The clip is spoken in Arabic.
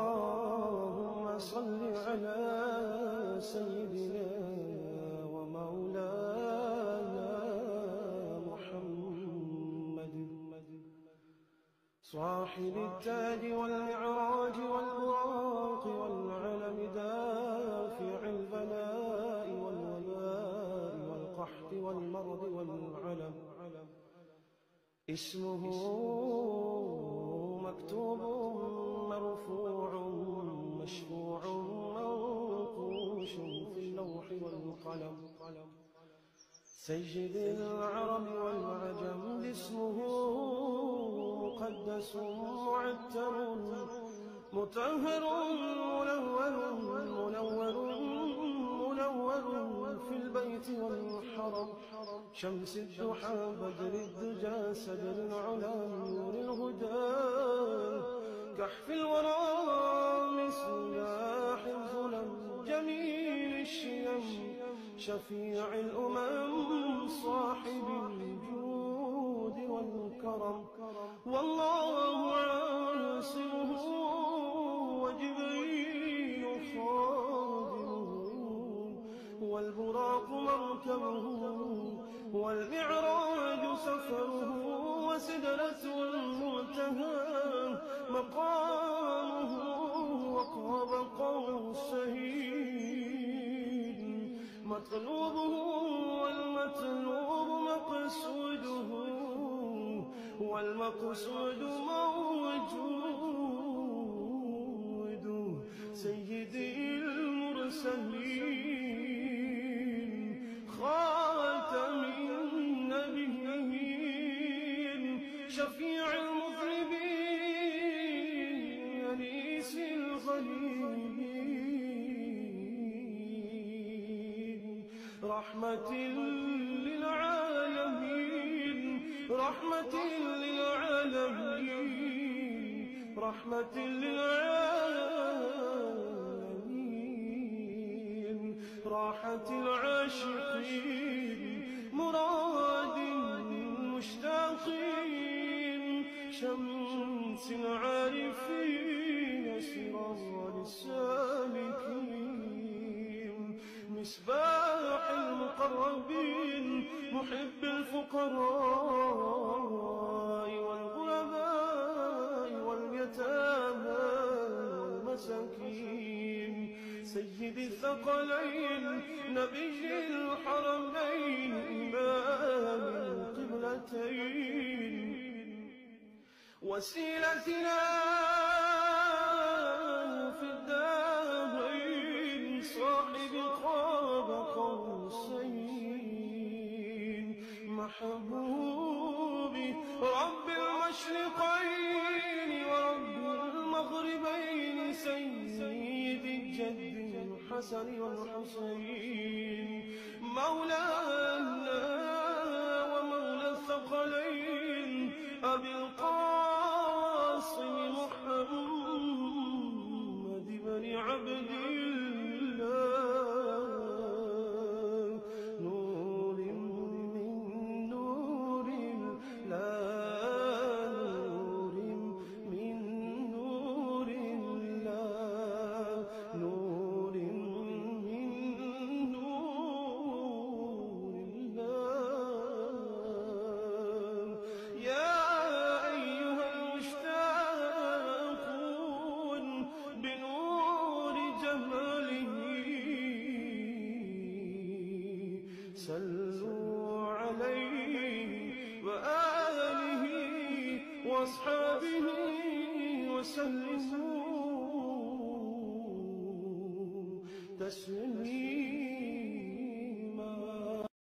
اللهم صل على سيدنا ومولانا محمد صاحب التاج والمعراج والبراق والعلم دافع البلاء والوباء والقحط والمرض والعلم اسمه مكتوب مرفوع مشفوع منقوش في اللوح والقلم سيد العرب والعجم اسمه مقدس معتر مطهر منور في البيت والحرم شمس الضحى بدر الدجى سدر العلا نور الهدى كحف الورى مصباح الظلم جميل الشيم شفيع الأمم صاحب الجود والكرم والله عاصمه وجبريل خادمه والبراق مركبه والمعراج سفره وسدرة المنتهى مقامه وقاب قوسين مطلوبه والمطلوب مقصوده والمقصود موجود سيدي المرسلين خاتم النبيين شفيع المذنبين أنيس الغريبين رحمة للعالمين رحمة للعالمين رحمة للعالمين راحة العاشقين مراد المشتاقين شمس العارفين سراج السالكين مصباح المقربين محب الفقراء والغرباء واليتامى والمساكين سيد الثقلين نبي الحرمين إمام القبلتين وسيلتنا في الدارين صاحب قاب قوسين محبوبي رب المشرقين ورب المغربين سيد الجد الحسن والحسين مولانا ومولى الثقلين أبي القاسم محمد بن عبد الله نور من نور الله نور من نور الله نور من نور الله يا أيها المشتاقون بنور جماله صلوا عليه وآله وأصحابه وسلموا تسليما